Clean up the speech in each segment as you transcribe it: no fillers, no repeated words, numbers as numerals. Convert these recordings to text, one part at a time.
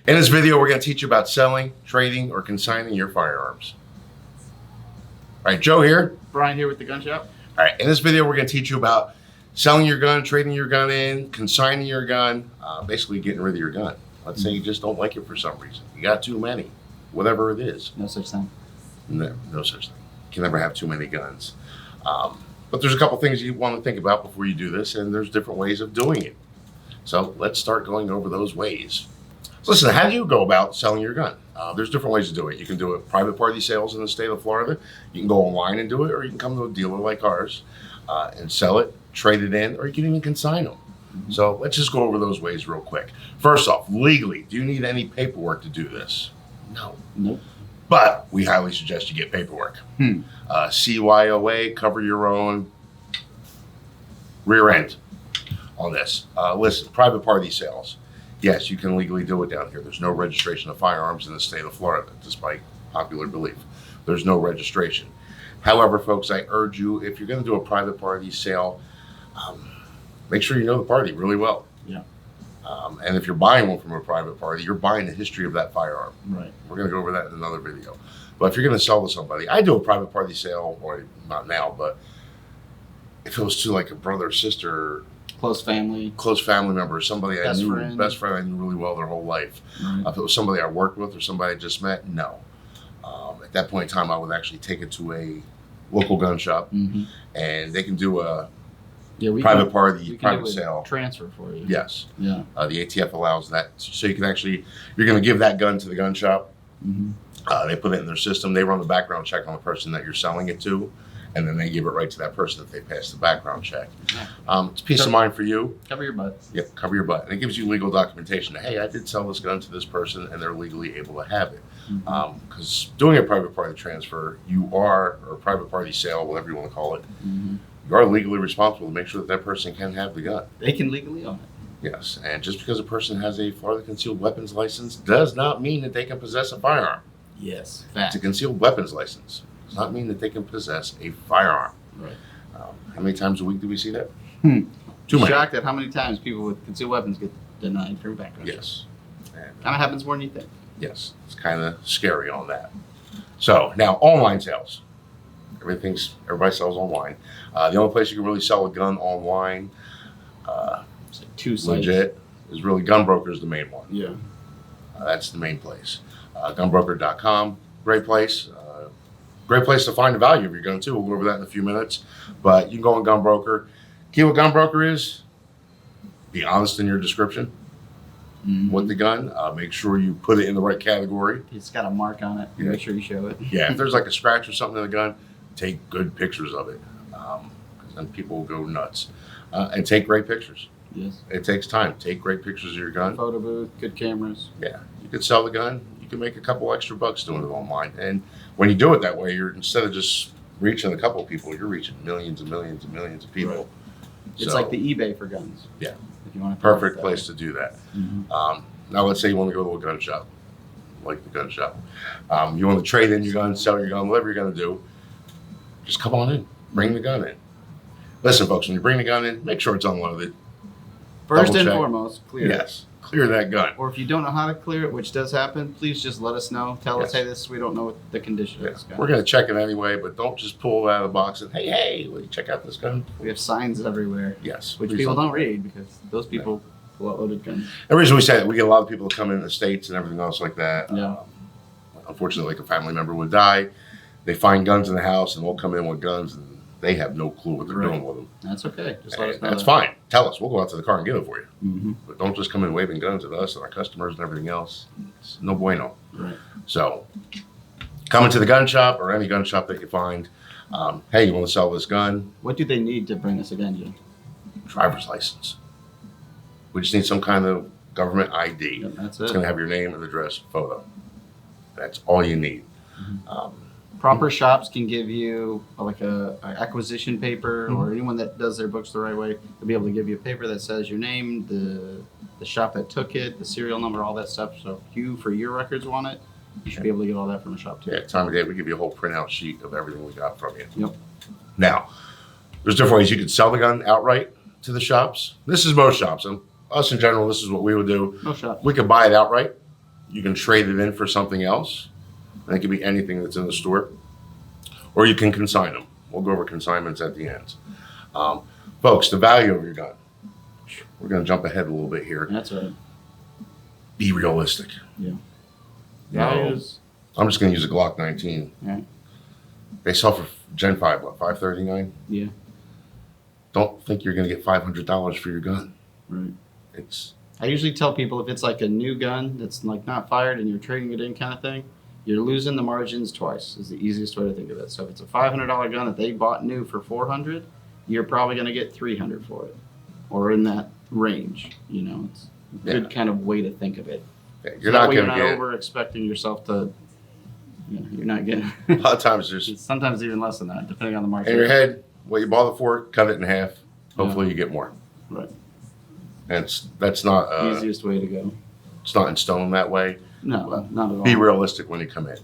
In this video, we're going to teach you about selling, trading, or consigning your firearms. All right, Joe here. Brian here with the Gun Shop. All right, in this video, we're going to teach you about selling your gun, trading your gun in, consigning your gun, basically getting rid of your gun. Let's say you just don't like it for some reason. You got too many, whatever it is. No such thing. No such thing. You can never have too many guns. But there's a couple things you want to think about before you do this, and there's different ways of doing it. So let's start going over those ways. So listen, how do you go about selling your gun? There's different ways to do it. You can do it private party sales in the state of Florida. You can go online and do it, or you can come to a dealer like ours and sell it, trade it in, or you can even consign them. Mm-hmm. So let's just go over those ways real quick. First off, legally, do you need any paperwork to do this? No. Nope. But we highly suggest you get paperwork. CYOA, cover your own rear end on this. Listen, private party sales. Yes, you can legally do it down here. There's no registration of firearms in the state of Florida, despite popular belief. There's no registration. However, folks, I urge you, if you're going to do a private party sale, make sure you know the party really well. Yeah. And if you're buying one from a private party, you're buying the history of that firearm. Right. We're going to go over that in another video. But if you're going to sell to somebody, I do a private party sale, or not now, but if it was to like a brother or sister, close family member, somebody I knew, best friend I knew really well their whole life. Right. If it was somebody I worked with or somebody I just met, no. At that point in time, I would actually take it to a local gun shop, and they can do a private sale transfer for you. Yes. Yeah. The ATF allows that, so you can actually, you're going to give that gun to the gun shop. They put it in their system. They run the background check on the person that you're selling it to, and then they give it right to that person if they pass the background check. It's peace of mind for you. Cover your butt. Yep, cover your butt. And it gives you legal documentation that, hey, I did sell this gun to this person, and they're legally able to have it. Because doing a private party transfer, or private party sale, whatever you want to call it, you are legally responsible to make sure that that person can have the gun. They can legally own it. Yes, and just because a person has a Florida concealed weapons license does not mean that they can possess a firearm. Yes, fact. It's a concealed weapons license. Does not mean that they can possess a firearm. Right. How many times a week do we see that? Too many. Shocked at how many times people with concealed weapons get denied for background. Yes. Kind of happens more than you think. Yes, it's kind of scary on that. So now online sales. Everybody sells online. The only place you can really sell a gun online, it's like two sites. Legit, is really Gunbroker is the main one. Yeah. That's the main place. Gunbroker.com, great place. Great place to find the value of your gun too. We'll go over that in a few minutes. But you can go on Gunbroker. Key what Gunbroker is, be honest in your description with the gun. Make sure you put it in the right category. It's got a mark on it. Yeah. Make sure you show it. Yeah, if there's like a scratch or something in the gun, take good pictures of it. Because then people will go nuts. And take great pictures. Yes. It takes time. Take great pictures of your gun. Photo booth, good cameras. Yeah. You can sell the gun. You can make a couple extra bucks doing it online. And when you do it that way, you're, instead of just reaching a couple of people, you're reaching millions and millions and millions of people. Right. It's like the eBay for guns. Yeah. If you want to perfect place to do that. Now let's say you want to go to a gun shop, like the gun shop. You want to trade in your gun, sell your gun, whatever you're going to do. Just come on in. Bring the gun in. Listen, folks, when you bring the gun in, make sure it's unloaded. First and foremost, clear it. Yes. Clear that gun. Or if you don't know how to clear it, which does happen, please just let us know. Tell us, hey, we don't know what the condition of this gun. We're going to check it anyway, but don't just pull it out of the box and, hey, will you check out this gun? We have signs everywhere. Yes. Which people don't read because those people pull out loaded guns. The reason we say that, we get a lot of people that come in the States and everything else like that. Yeah. Unfortunately, like a family member would die. They find guns in the house and we'll come in with guns and they have no clue what they're doing with them. That's okay. Just let us know. That's fine. Tell us. We'll go out to the car and get it for you. But don't just come in waving guns at us and our customers and everything else. It's no bueno. Right. So coming to the gun shop or any gun shop that you find, hey, you want to sell this gun? What do they need to bring us a gun, Jim? Driver's license. We just need some kind of government ID. Yep, that's it. It's going to have your name and address, photo. That's all you need. Proper shops can give you like a acquisition paper, or anyone that does their books the right way, they'll be able to give you a paper that says your name, the shop that took it, the serial number, all that stuff. So if you, for your records, want it, you should be able to get all that from the shop too. Yeah, time of day, we give you a whole printout sheet of everything we got from you. Yep. Now, there's different ways you could sell the gun outright to the shops. This is most shops. And us in general, this is what we would do. Most shops. We could buy it outright. You can trade it in for something else. And it can be anything that's in the store. Or you can consign them. We'll go over consignments at the end. Folks, the value of your gun. We're going to jump ahead a little bit here. That's right. Be realistic. Yeah. Values. I'm just going to use a Glock 19. Right. They sell for Gen 5, what, $539? Yeah. Don't think you're going to get $500 for your gun. Right. It's. I usually tell people if it's like a new gun that's like not fired and you're trading it in kind of thing, you're losing the margins twice is the easiest way to think of it. So if it's a $500 gun that they bought new for $400, you're probably going to get $300 for it, or in that range. You know, it's a good kind of way to think of it. Yeah, you're not going to get over expecting yourself to. You know, you're not getting. A lot of times there's. Sometimes even less than that, depending on the market. In your head, what you bought it for, cut it in half. Hopefully you get more. Right. And that's not easiest way to go. It's not in stone that way. No, not at all. Be realistic when you come in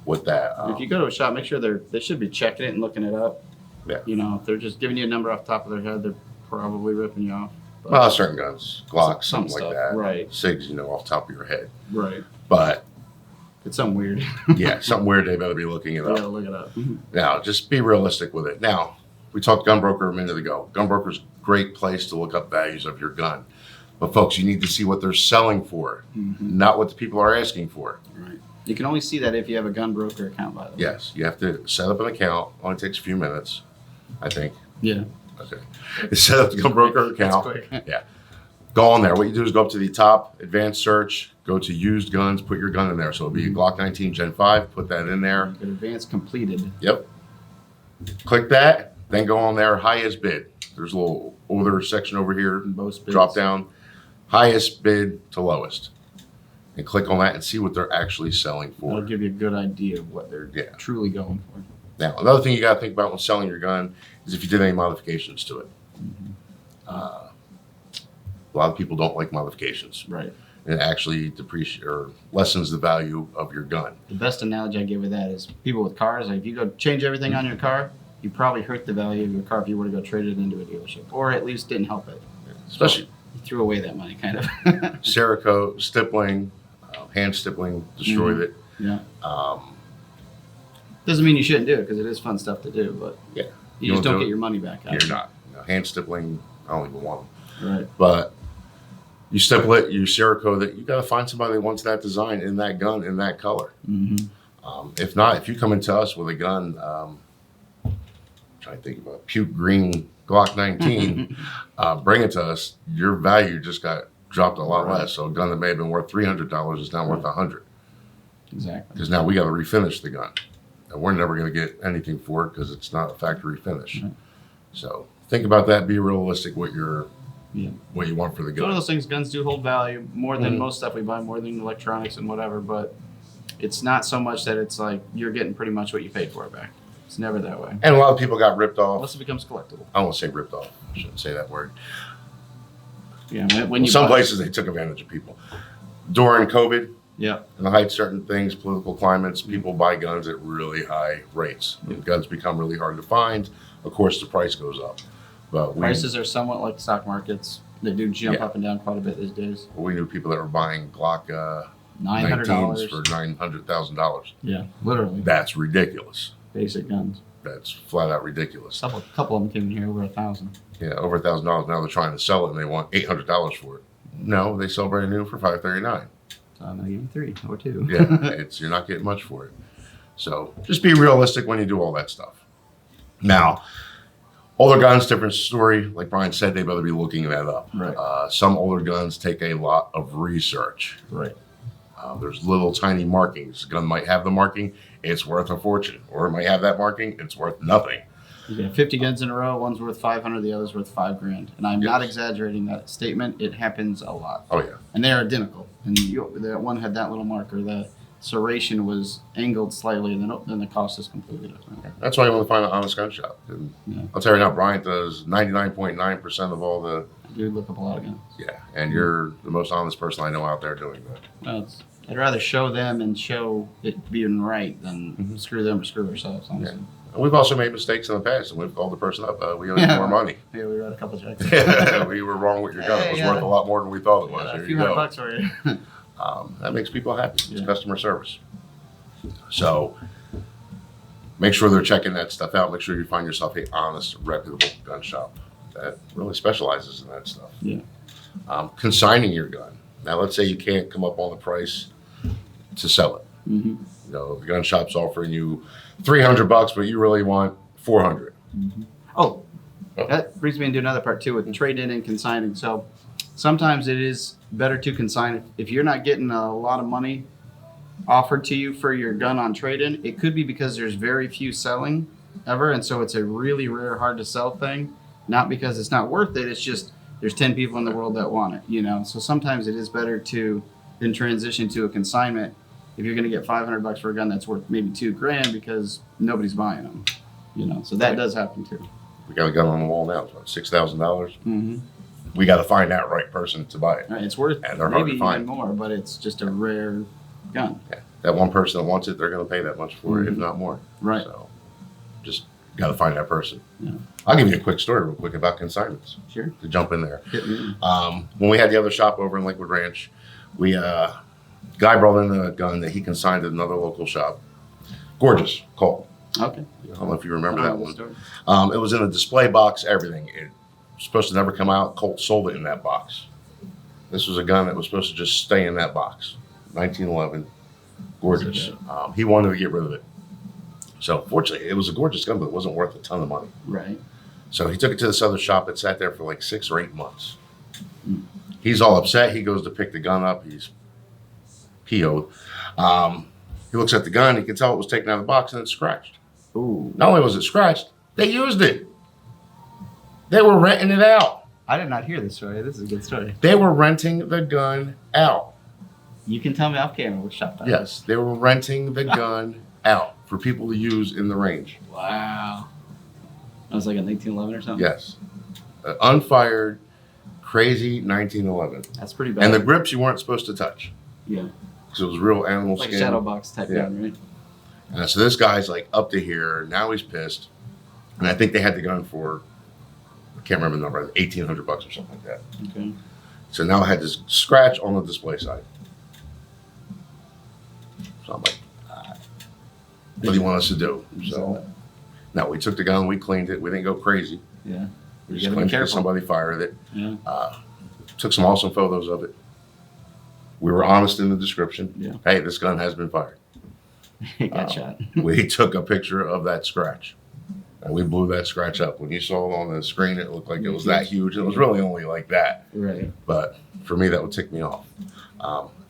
with that. If you go to a shop, make sure they should be checking it and looking it up. Yeah. You know, if they're just giving you a number off the top of their head, they're probably ripping you off. But well, certain guns, Glocks, some something like stuff, that. right. SIGs, you know, off the top of your head. Right. But it's something weird. Yeah, something weird. They better be looking it up. Yeah, look it up. Now, just be realistic with it. Now, we talked Gunbroker a minute ago. Gunbroker's a great place to look up values of your gun. But folks, you need to see what they're selling for, not what the people are asking for. Right. You can only see that if you have a Gunbroker account, by the way. Yes, you have to set up an account. Only takes a few minutes, I think. Yeah. Okay. Set up the Gunbroker account. That's quick. Yeah. Go on there. What you do is go up to the top, advanced search, go to used guns, put your gun in there. So it'll be a Glock 19 Gen 5, put that in there. Advanced completed. Yep. Click that, then go on there, highest bid. There's a little older section over here. Most bids. Drop down, highest bid to lowest. And click on that and see what they're actually selling for. That'll give you a good idea of what they're truly going for. Now, another thing you got to think about when selling your gun is if you did any modifications to it. A lot of people don't like modifications. Right. And it actually depreciates or lessens the value of your gun. The best analogy I give with that is people with cars. Like if you go change everything on your car, you probably hurt the value of your car if you were to go trade it into a dealership, or at least didn't help it. Especially you threw away that money, kind of. Cerakote, stippling, hand stippling destroyed it. Yeah. Doesn't mean you shouldn't do it because it is fun stuff to do, but yeah, you just don't get your money back out. You're not. Hand stippling, I don't even want them. Right. But you stipple it, you Cerakote it. You got to find somebody that wants that design in that gun in that color. If not, if you come into us with a gun, trying to think about a puke green Glock 19, bring it to us. Your value just got dropped a lot less. So a gun that may have been worth $300 is now worth $100. Exactly. Because now we got to refinish the gun, and we're never going to get anything for it because it's not a factory finish. Right. So think about that. Be realistic with your what you want for the It's one gun. of those things. Guns do hold value more than most stuff we buy, more than electronics and whatever. But it's not so much that it's like you're getting pretty much what you paid for it back. It's never that way. And a lot of people got ripped off. Unless it becomes collectible. I don't want to say ripped off. I shouldn't say that word. Yeah, when you Some places they took advantage of people. During COVID, yeah, and the height of certain things, political climates, people buy guns at really high rates. When guns become really hard to find, of course the price goes up. But prices are somewhat like stock markets. They do jump up and down quite a bit these days. We knew people that were buying Glock $900 for $900,000. Yeah, literally. That's ridiculous. Basic guns. That's flat out ridiculous. A couple of them came in here over $1,000. Yeah, over $1,000. Now they're trying to sell it and they want $800 for it. No, they sell brand new for $539. So I'm gonna give them 3 or 2. Yeah, you're not getting much for it. So just be realistic when you do all that stuff. Now, older guns, different story. Like Brian said, they better be looking that up. Right. Some older guns take a lot of research. Right. There's little tiny markings. The gun might have the marking, it's worth a fortune. Or it might have that marking, it's worth nothing. You got 50 guns in a row, one's worth $500, the other's worth $5,000. And I'm not exaggerating that statement. It happens a lot. Oh yeah. And they're identical. And that one had that little marker. The serration was angled slightly, and then the cost is completely different. That's why you want to find an honest gun shop. And I'll tell you now, Brian does 99.9% of all the. I do look up a lot of guns. Yeah, and you're the most honest person I know out there doing that. Well, I'd rather show them and show it being right than screw them or screw ourselves, honestly. Yeah. And we've also made mistakes in the past, and we've called the person up. We owe you more money. Yeah, we wrote a couple checks. We were wrong with your gun. It was worth a lot more than we thought it was. A Here few you go. $100 for you. That makes people happy. It's Yeah. customer service. So make sure they're checking that stuff out. Make sure you find yourself a honest, reputable gun shop that really specializes in that stuff. Yeah. Consigning your gun. Now, let's say you can't come up on the price to sell it. Mm-hmm. You know, the gun shop's offering you $300, but you really want $400. Mm-hmm. Oh, that brings me into another part too with trade-in and consigning. So sometimes it is better to consign if you're not getting a lot of money offered to you for your gun on trade-in. It could be because there's very few selling ever, and so it's a really rare, hard to sell thing. Not because it's not worth it. It's just there's 10 people in the world that want it. You know, so sometimes it is better to then transition to a consignment if you're going to get $500 for a gun that's worth maybe $2,000 because nobody's buying them. You know, so that does happen too. We got a gun on the wall now. It's about $6,000. Mm-hmm. We got to find that right person to buy it. Right, it's worth And they're hard maybe to find. even more, but it's just a rare gun. Yeah. That one person that wants it, they're going to pay that much for it, if Mhm. not more. Right. So just got to find that person. Yeah. I'll give you a quick story real quick about consignments Sure. to jump in there. Hit me. When we had the other shop over in Lakewood Ranch, we guy brought in a gun that he consigned at another local shop. Gorgeous Colt. Okay. I don't know if you remember that one. Story. It was in a display box, everything. It was supposed to never come out. Colt sold it in that box. This was a gun that was supposed to just stay in that box. 1911. Gorgeous. He wanted to get rid of it. So fortunately, it was a gorgeous gun, but it wasn't worth a ton of money. Right. So he took it to this other shop. It sat there for like 6 or 8 months. Mm. He's all upset. He goes to pick the gun up. He's PO'd. He looks at the gun. He can tell it was taken out of the box and it's scratched. Ooh. Not only was it scratched, they used it. They were renting it out. I did not hear this story. This is a good story. They were renting the gun out. You can tell me off camera which shop that Yes, they were renting the gun out for people to use in the range. was. Wow. That was like a 1911 or something? Yes. Unfired, crazy 1911. That's pretty bad. And the grips you weren't supposed to touch. Yeah. Because it was real animal Like a skin. shadow box type Yeah. gun, right? So this guy's like up to here. Now he's pissed. And I think they had the gun for, I can't remember the number, $1,800 or something like that. Okay. So now I had this scratch on the display side. So I'm like, what do you want us to do? So now we took the gun, we cleaned it. We didn't go crazy. Yeah. We You just gotta be cleaned it. careful. Somebody fired it. Yeah. Took some awesome photos of it. We were honest in the description. Yeah. Hey, this gun has been fired. It got shot. We took a picture of that scratch. And we blew that scratch up. When you saw it on the screen, it looked like it was that huge. It was really only like that. Right. But for me, that would tick me off.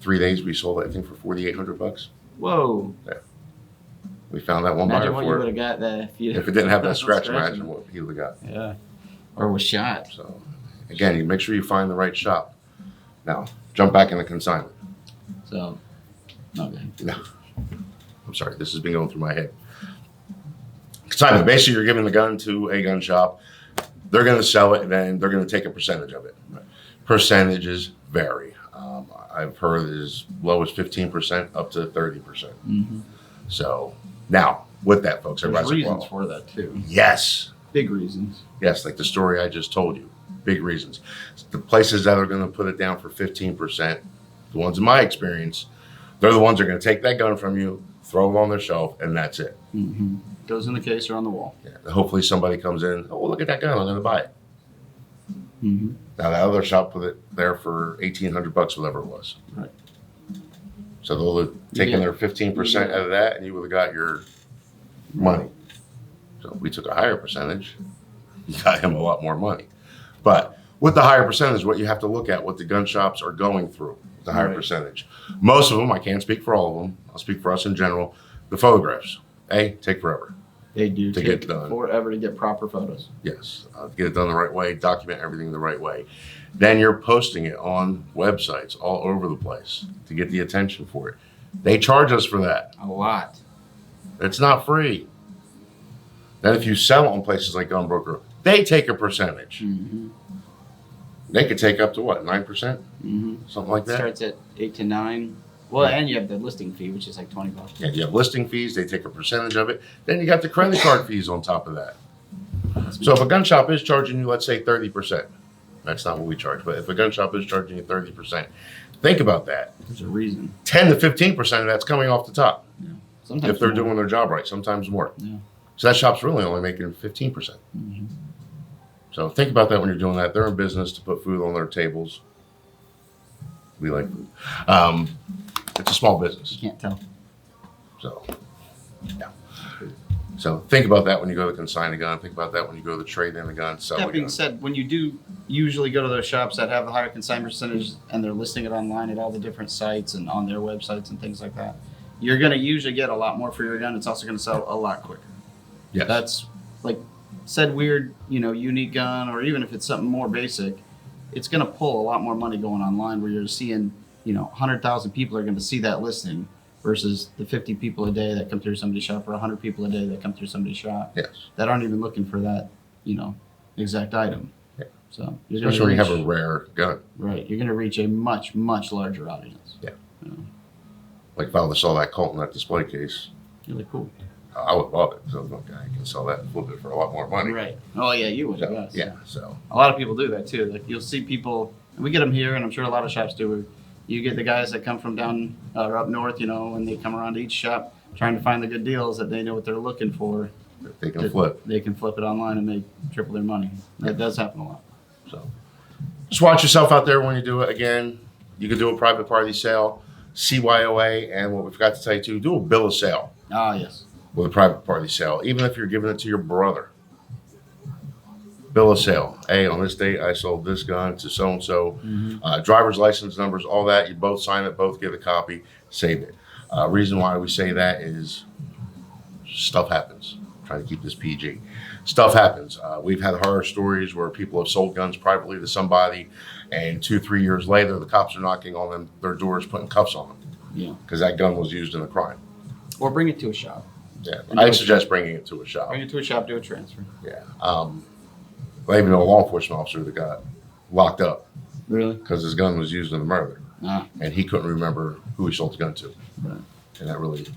3 days, we sold it, I think, for $4,800. Whoa. We found that one Imagine buyer what you for would it. have got that If it didn't have that scratch, Scratch. imagine what he would have got. Yeah. Or was shot. So, again, you make sure you find the right shop. Now, jump back in the consignment. So, okay. No, I'm sorry, this has been going through my head. Consignment, basically, you're giving the gun to a gun shop. They're going to sell it, and then they're going to take a percentage of it. Right. Percentages vary. I've heard as low as 15% up to 30%. Mm-hmm. So, now, with that, folks, There's everybody's like, reasons well, for that too. yes. Big reasons. Yes, like the story I just told you. Big reasons. The places that are going to put it down for 15%, the ones in my experience, they're the ones that are going to take that gun from you, throw it on their shelf, and that's it. Mm-hmm. Goes in the case or on the wall. Yeah. Hopefully somebody comes in, oh, look at that gun, I'm going to buy it. Mm-hmm. Now, that other shop put it there for $1,800, whatever it was. Right. So they'll have taken their 15% out of that, and you would have got your money. So we took a higher percentage. You got him a lot more money. But with the higher percentage, what you have to look at, what the gun shops are going through, the higher Right. percentage. Most of them, I can't speak for all of them. I'll speak for us in general. The photographs, take forever. They do To take get done. forever to get proper photos. Yes, get it done the right way, document everything the right way. Then you're posting it on websites all over the place to get the attention for it. They charge us for that. A lot. It's not free. Then if you sell it on places like Gunbroker, they take a percentage. Mm-hmm. They could take up to what, 9%? Mm-hmm. Something like that? Starts at 8 to 9. Well, and you have the listing fee, which is like $20. Yeah, you have listing fees, they take a percentage of it. Then you got the credit card fees on top of that. So if a gun shop is charging you, let's say 30%, that's not what we charge, but if a gun shop is charging you 30%, think about that. There's a reason. 10 to 15% of that's coming off the top. Sometimes If they're more. doing their job right, sometimes more. Yeah. So that shop's really only making 15%. So think about that when you're doing that. They're in business to put food on their tables. We like food. It's a small business. You can't tell. So, yeah. So think about that when you go to consign a gun. Think about that when you go to trade in a gun, sell That a being gun. said, when you do usually go to those shops that have the higher consignment percentage and they're listing it online at all the different sites and on their websites and things like that, you're going to usually get a lot more for your gun. It's also going to sell a lot quicker. Yes. That's like said weird, unique gun, or even if it's something more basic, it's going to pull a lot more money going online where you're seeing, 100,000 people are going to see that listing versus the 50 people a day that come through somebody's shop or 100 people a day that come through somebody's shop Yes. that aren't even looking for that, exact item. Yeah. So you're gonna Especially when you have reach- a rare gun. right, you're going to reach a much, much larger audience. Yeah. Like if I would have saw that Colt in that display case, Really cool. I would have bought it. So okay, I can sell that and flip it for a lot more money. Right. Oh yeah, you would. So, Yes. yeah. So A lot of people do that too. Like you'll see people, and we get them here, and I'm sure a lot of shops do. Where you get the guys that come from down or up north, and they come around to each shop trying to find the good deals that they know what they're looking for. they can flip. They can flip it online and make triple their money. That does happen a lot. So just watch yourself out there when you do it. Again, you can do a private party sale, CYOA, and what we forgot to tell you too, do a bill of sale Ah, yes. with a private party sale, even if you're giving it to your brother. Bill of sale. Hey, on this date, I sold this gun to so-and-so. Driver's license numbers, all that. You both sign it, both get a copy, save it. Reason why we say that is stuff happens. Trying to keep this PG. Stuff happens. We've had horror stories where people have sold guns privately to somebody, and 2-3 years later, the cops are knocking on their doors, putting cuffs on them Yeah. because that gun was used in a crime. Or bring it to a shop. Yeah, And do I it- suggest bringing it to a shop. Bring it to a shop, do a transfer. Yeah. I even know a law enforcement officer that got locked up Really? because his gun was used in the murder, Ah. and he couldn't remember who he sold the gun to. Right. And that really,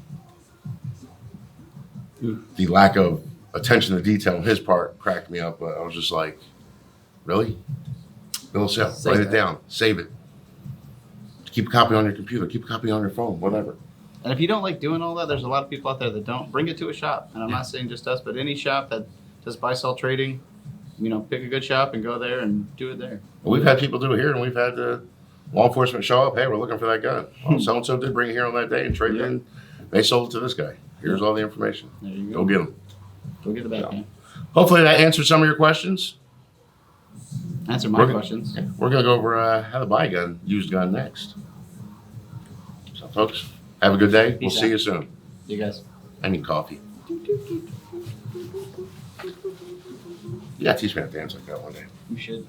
the lack of attention to detail on his part cracked me up. But I was just like, really? Bill of sale, Save write it that. down, save it. Keep a copy on your computer, keep a copy on your phone, whatever. And if you don't like doing all that, there's a lot of people out there that don't. Bring it to a shop. And I'm not saying just us, but any shop that does buy-sell trading, pick a good shop and go there and do it there. We've had people do it here, and we've had law enforcement show up. Hey, we're looking for that gun. Well, so and so did bring it here on that day and trade it in. They sold it to this guy. Here's all the information. There you Go go. get them. Go get the back Yeah. game. Hopefully that answered some of your questions. Answer my We're- questions. We're going to go over how to buy a gun, used gun next. So, folks, have a good day. We'll Peace see out. you soon. You guys. I need coffee. You got to teach me how to dance like that one day. You should.